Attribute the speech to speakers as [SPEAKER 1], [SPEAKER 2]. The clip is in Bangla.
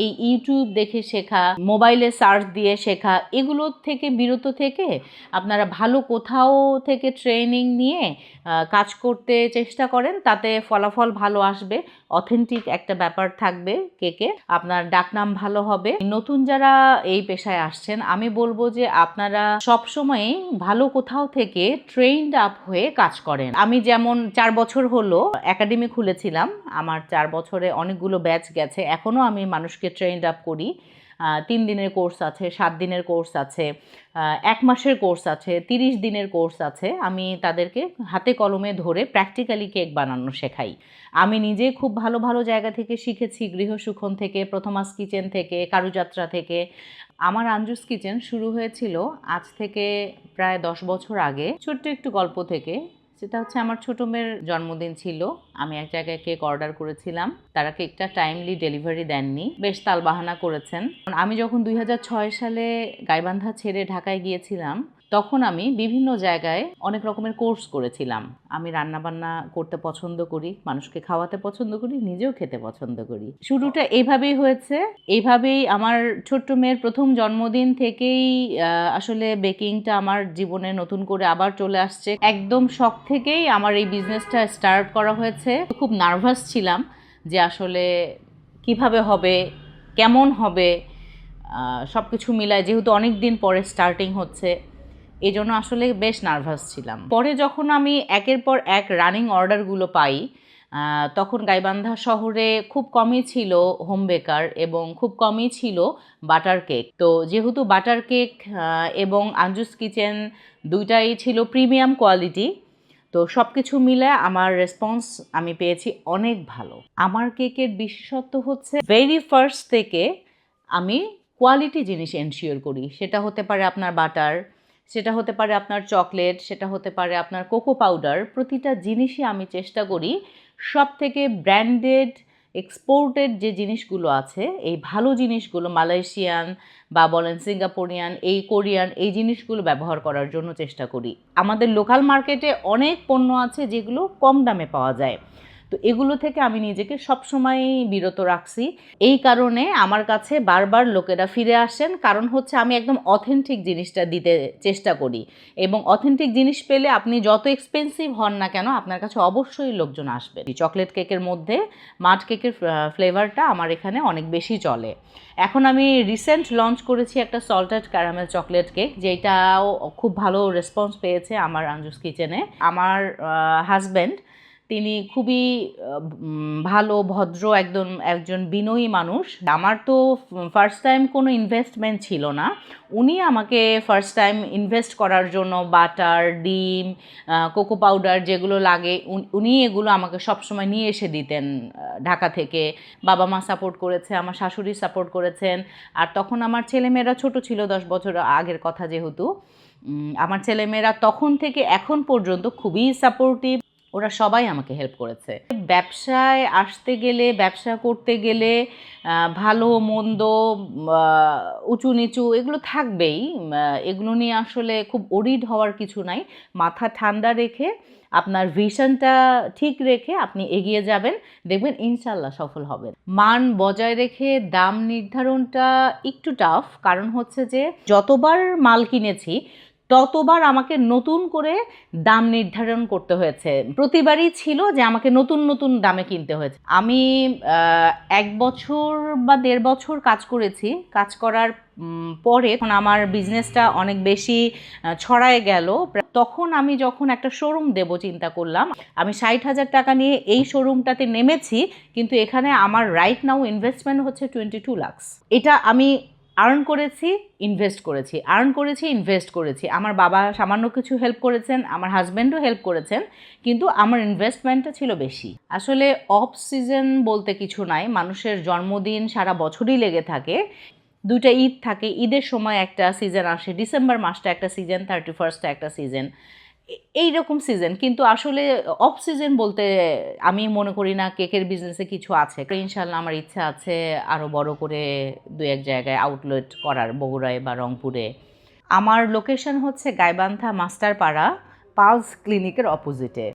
[SPEAKER 1] এই ইউটিউব দেখে শেখা, মোবাইলে সার্চ দিয়ে শেখা, এগুলোর থেকে বিরত থেকে আপনারা ভালো কোথাও থেকে ট্রেনিং নিয়ে কাজ করতে চেষ্টা করেন, তাতে ফলাফল ভালো আসবে, অথেন্টিক একটা ব্যাপার থাকবে কেকে, আপনার ডাকনাম ভালো হবে। নতুন যারা এই পেশায় আসছেন আমি বলবো যে আপনারা সবসময় ভালো কোথাও থেকে ট্রেইনড আপ হয়ে কাজ করেন। আমি যেমন 4 বছর হলো একাডেমি খুলেছিলাম, আমার 4 বছরে অনেকগুলো ব্যাচ গেছে, এখনও আমি মানুষকে ট্রেইনড আপ করি। 3 দিনের কোর্স আছে, 7 দিনের কোর্স আছে, 1 মাসের কোর্স আছে, 30 দিনের কোর্স আছে। আমি তাদেরকে হাতে কলমে ধরে প্র্যাকটিক্যালি কেক বানানো শেখাই। আমি নিজে খুব ভালো ভালো জায়গা থেকে শিখেছি, গৃহসুখন থেকে, প্রথমাস কিচেন থেকে, কারুযাত্রা থেকে। আমার আঞ্জুস কিচেন শুরু হয়েছিল আজ থেকে প্রায় 10 বছর আগে, ছোট্ট একটু গল্প থেকে। সেটা হচ্ছে আমার ছোট মেয়ের জন্মদিন ছিল, আমি এক জায়গায় কেক অর্ডার করেছিলাম, তারা কেকটা টাইমলি ডেলিভারি দেননি, বেশ তালবাহানা করেছেন। আমি যখন 2006 সালে গাইবান্ধা ছেড়ে ঢাকায় গিয়েছিলাম, তখন আমি বিভিন্ন জায়গায় অনেক রকমের কোর্স করেছিলাম। আমি রান্নাবান্না করতে পছন্দ করি, মানুষকে খাওয়াতে পছন্দ করি, নিজেও খেতে পছন্দ করি। শুরুটা এইভাবেই হয়েছে, এইভাবেই আমার ছোট্ট মেয়ের প্রথম জন্মদিন থেকেই আসলে বেকিংটা আমার জীবনে নতুন করে আবার চলে আসছে। একদম শখ থেকেই আমার এই বিজনেসটা স্টার্ট করা হয়েছে। খুব নার্ভাস ছিলাম যে আসলে কিভাবে হবে, কেমন হবে, সব কিছু মিলায়, যেহেতু অনেক দিন পরে স্টার্টিং হচ্ছে, এই জন্য আসলে বেশ নার্ভাস ছিলাম। পরে যখন আমি একের পর এক রানিং অর্ডারগুলো পাই, তখন গাইবান্ধা শহরে খুব কমই ছিল হোম বেকার এবং খুব কমই ছিল বাটার কেক। তো যেহেতু বাটার কেক এবং আঞ্জুস কিচেন দুইটাই ছিল প্রিমিয়াম কোয়ালিটি, তো সব কিছু মিলে আমার রেসপন্স আমি পেয়েছি অনেক ভালো। আমার কেকের বিশেষত্ব হচ্ছে ভেরি ফার্স্ট থেকে আমি কোয়ালিটি জিনিস এনশিওর করি। সেটা হতে পারে আপনার বাটার, সেটা হতে পারে আপনার চকলেট, সেটা হতে পারে আপনার কোকো পাউডার। প্রতিটা জিনিসই আমি চেষ্টা করি সব থেকে ব্র্যান্ডেড, এক্সপোর্টেড যে জিনিসগুলো আছে, এই ভালো জিনিসগুলো, মালয়েশিয়ান বা বলেন সিঙ্গাপুরিয়ান, এই কোরিয়ান, এই জিনিসগুলো ব্যবহার করার জন্য চেষ্টা করি। আমাদের লোকাল মার্কেটে অনেক পণ্য আছে যেগুলো কম দামে পাওয়া যায়, তো এগুলো থেকে আমি নিজেকে সবসময় বিরত রাখছি। এই কারণে আমার কাছে বারবার লোকেরা ফিরে আসেন, কারণ হচ্ছে আমি একদম অথেন্টিক জিনিসটা দিতে চেষ্টা করি, এবং অথেন্টিক জিনিস পেলে আপনি যত এক্সপেন্সিভ হন না কেন আপনার কাছে অবশ্যই লোকজন আসবে। চকলেট কেকের মধ্যে মাড কেকের ফ্লেভারটা আমার এখানে অনেক বেশি চলে। এখন আমি রিসেন্ট লঞ্চ করেছি একটা সল্টেড ক্যারামেল চকলেট কেক, যেটাও খুব ভালো রেসপন্স পেয়েছে আমার আঞ্জুস কিচেনে। আমার হাজব্যান্ড, তিনি খুবই ভালো, ভদ্র, একজন বিনয়ী মানুষ। আমার তো ফার্স্ট টাইম কোনো ইনভেস্টমেন্ট ছিল না, উনি আমাকে ফার্স্ট টাইম ইনভেস্ট করার জন্য বাটার, ডিম, কোকো পাউডার যেগুলো লাগে উনি এগুলো আমাকে সবসময় নিয়ে এসে দিতেন ঢাকা থেকে। বাবা মা সাপোর্ট করেছে, আমার শাশুড়ি সাপোর্ট করেছেন। আর তখন আমার ছেলেমেয়েরা ছোট ছিল, 10 বছর আগের কথা যেহেতু, আমার ছেলেমেয়েরা তখন থেকে এখন পর্যন্ত খুবই সাপোর্টিভ, ওরা সবাই আমাকে হেল্প করেছে। ব্যবসায় আসতে গেলে, ব্যবসা করতে গেলে ভালো মন্দ, উঁচু নিচু এগুলো থাকবেই। এগুলো নিয়ে আসলে খুব ওরিড হওয়ার কিছু নাই। মাথা ঠান্ডা রেখে, আপনার ভিশনটা ঠিক রেখে আপনি এগিয়ে যাবেন, দেখবেন ইনশাল্লাহ সফল হবেন। মান বজায় রেখে দাম নির্ধারণটা একটু টাফ, কারণ হচ্ছে যে যতবার মাল কিনেছি ততবার আমাকে নতুন করে দাম নির্ধারণ করতে হয়েছে। প্রতিবারই ছিল যে আমাকে নতুন নতুন দামে কিনতে হয়েছে। আমি 1 বছর বা 1.5 বছর কাজ করেছি। কাজ করার পরে যখন আমার বিজনেসটা অনেক বেশি ছড়ায় গেল, তখন আমি যখন একটা শোরুম দেব চিন্তা করলাম। আমি 60,000 টাকা নিয়ে এই শোরুমটাতে নেমেছি, কিন্তু এখানে আমার রাইট নাও ইনভেস্টমেন্ট হচ্ছে 22 লাখ। এটা আমি আর্ন করেছি, ইনভেস্ট করেছি, আর্ন করেছি, ইনভেস্ট করেছি। আমার বাবা সামান্য কিছু হেল্প করেছেন, আমার হাজব্যান্ডও হেল্প করেছেন, কিন্তু আমার ইনভেস্টমেন্টটা ছিল বেশি। আসলে অফ সিজন বলতে কিছু নাই, মানুষের জন্মদিন সারা বছরই লেগে থাকে। 2টা ঈদ থাকে, ঈদের সময় একটা সিজন আসে, ডিসেম্বর মাসটা একটা সিজন, 31st একটা সিজন, এইরকম সিজন। কিন্তু আসলে অফ সিজন বলতে আমি মনে করি না কেকের বিজনেসে কিছু আছে। ইনশাল্লাহ আমার ইচ্ছা আছে আরও বড় করে 2-1 জায়গায় আউটলেট করার, বগুড়ায় বা রংপুরে। আমার লোকেশন হচ্ছে গাইবান্ধা মাস্টারপাড়া, পালস ক্লিনিকের অপোজিটে।